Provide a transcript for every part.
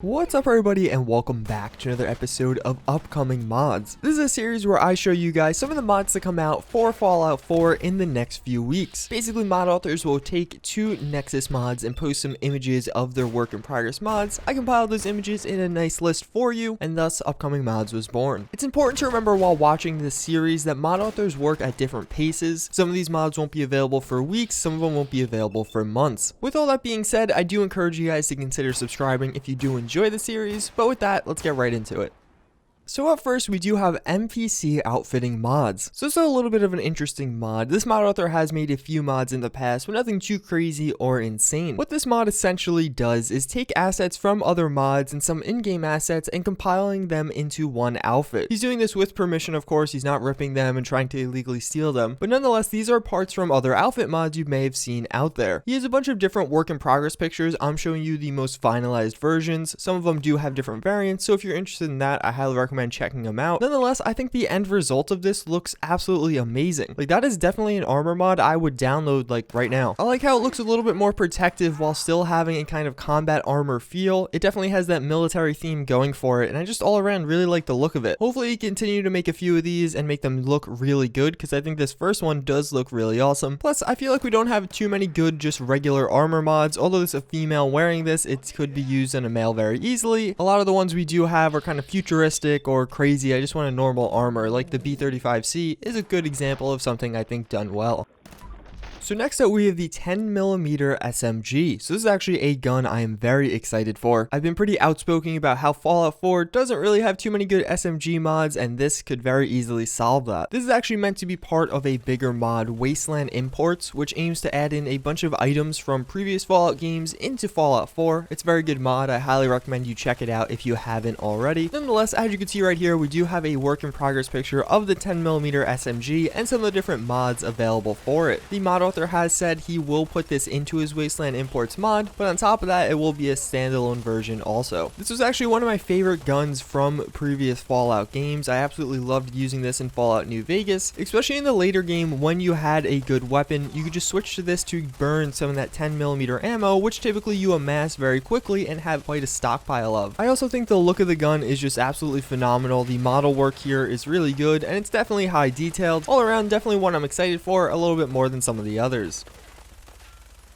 What's up everybody and welcome back to another episode of Upcoming Mods. This is a series where I show you guys some of the mods that come out for Fallout 4 in the next few weeks. Basically, mod authors will take two Nexus mods and post some images of their work in progress mods. I compiled those images in a nice list for you, and thus Upcoming Mods was born. It's important to remember while watching this series that mod authors work at different paces. Some of these mods won't be available for weeks, some of them won't be available for months. With all that being said, I do encourage you guys to consider subscribing if you do enjoy the series, but with that, let's get right into it. So up first, we do have NPC Outfitting Mods. So this is a little bit of an interesting mod. This mod author has made a few mods in the past, but nothing too crazy or insane. What this mod essentially does is take assets from other mods and some in-game assets and compiling them into one outfit. He's doing this with permission, of course. He's not ripping them and trying to illegally steal them, but nonetheless, these are parts from other outfit mods you may have seen out there. He has a bunch of different work in progress pictures. I'm showing you the most finalized versions. Some of them do have different variants, so if you're interested in that, I highly recommend checking them out. Nonetheless, I think the end result of this looks absolutely amazing. Like, that is definitely an armor mod I would download like right now. I like how it looks a little bit more protective while still having a kind of combat armor feel. It definitely has that military theme going for it, and I just all around really like the look of it. Hopefully you continue to make a few of these and make them look really good, because I think this first one does look really awesome. Plus, I feel like we don't have too many good just regular armor mods. Although there's a female wearing this, it could be used in a male very easily. A lot of the ones we do have are kind of futuristic or crazy. I just want a normal armor, like the B35C is a good example of something I think done well. So next up, we have the 10mm SMG. So this is actually a gun I am very excited for. I've been pretty outspoken about how Fallout 4 doesn't really have too many good SMG mods, and this could very easily solve that. This is actually meant to be part of a bigger mod, Wasteland Imports, which aims to add in a bunch of items from previous Fallout games into Fallout 4. It's a very good mod. I highly recommend you check it out if you haven't already. Nonetheless, as you can see right here, we do have a work in progress picture of the 10mm SMG and some of the different mods available for it. The mod author has said he will put this into his Wasteland Imports mod, but on top of that, it will be a standalone version also. This was actually one of my favorite guns from previous Fallout games. I absolutely loved using this in Fallout New Vegas, especially in the later game when you had a good weapon. You could just switch to this to burn some of that 10mm ammo, which typically you amass very quickly and have quite a stockpile of. I also think the look of the gun is just absolutely phenomenal. The model work here is really good, and it's definitely high detailed. All around, definitely one I'm excited for, a little bit more than some of the others.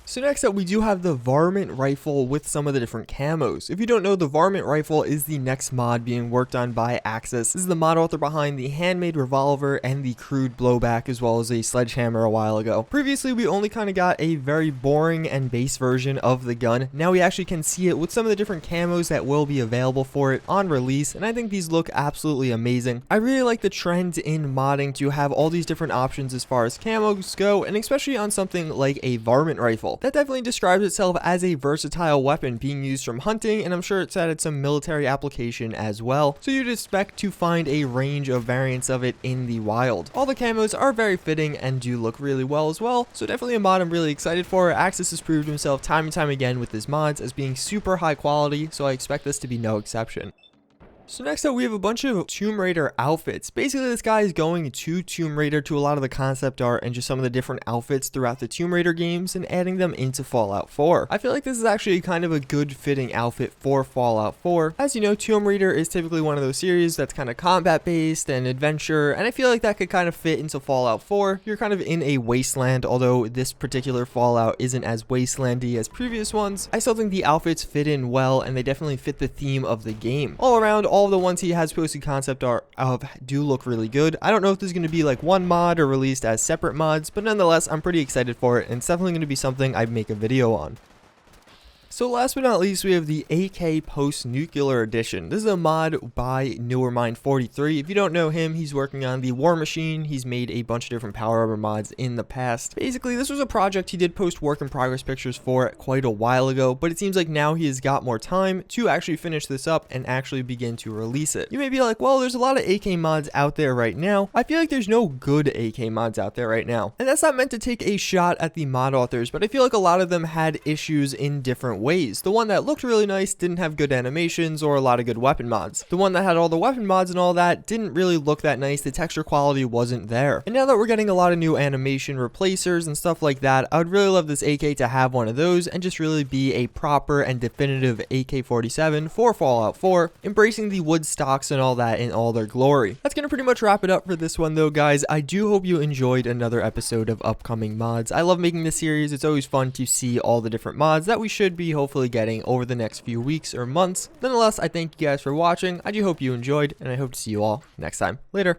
So next up, we do have the Varmint Rifle with some of the different camos. If you don't know, the Varmint Rifle is the next mod being worked on by Axis. This is the mod author behind the handmade revolver and the crude blowback, as well as a sledgehammer a while ago. Previously, we only kind of got a very boring and base version of the gun. Now we actually can see it with some of the different camos that will be available for it on release, and I think these look absolutely amazing. I really like the trend in modding to have all these different options as far as camos go, and especially on something like a Varmint Rifle. That definitely describes itself as a versatile weapon being used from hunting, and I'm sure it's added some military application as well, so you'd expect to find a range of variants of it in the wild. All the camos are very fitting and do look really well as well, so definitely a mod I'm really excited for. Axis has proved himself time and time again with his mods as being super high quality, so I expect this to be no exception. So next up, we have a bunch of Tomb Raider outfits. Basically, this guy is going to Tomb Raider, to a lot of the concept art and just some of the different outfits throughout the Tomb Raider games, and adding them into Fallout 4. I feel like this is actually kind of a good fitting outfit for Fallout 4. As you know, Tomb Raider is typically one of those series that's kind of combat based and adventure, and I feel like that could kind of fit into Fallout 4. You're kind of in a wasteland, although this particular Fallout isn't as wastelandy as previous ones. I still think the outfits fit in well, and they definitely fit the theme of the game. All around, all of the ones he has posted concept art of do look really good. I don't know if there's going to be like one mod or released as separate mods, but nonetheless, I'm pretty excited for it, and it's definitely going to be something I'd make a video on. So last but not least, we have the AK Post-Nuclear Edition. This is a mod by Newermind43. If you don't know him, he's working on the War Machine. He's made a bunch of different power armor mods in the past. Basically, this was a project he did post work in progress pictures for quite a while ago, but it seems like now he has got more time to actually finish this up and actually begin to release it. You may be like, well, there's a lot of AK mods out there right now. I feel like there's no good AK mods out there right now. And that's not meant to take a shot at the mod authors, but I feel like a lot of them had issues in different ways. The one that looked really nice didn't have good animations or a lot of good weapon mods. The one that had all the weapon mods and all that didn't really look that nice. The texture quality wasn't there. And now that we're getting a lot of new animation replacers and stuff like that, I would really love this AK to have one of those and just really be a proper and definitive AK-47 for Fallout 4, embracing the wood stocks and all that in all their glory. That's gonna pretty much wrap it up for this one though, guys. I do hope you enjoyed another episode of Upcoming Mods. I love making this series. It's always fun to see all the different mods that we should be hopefully getting over the next few weeks or months. Nonetheless, I thank you guys for watching. I do hope you enjoyed, and I hope to see you all next time. Later.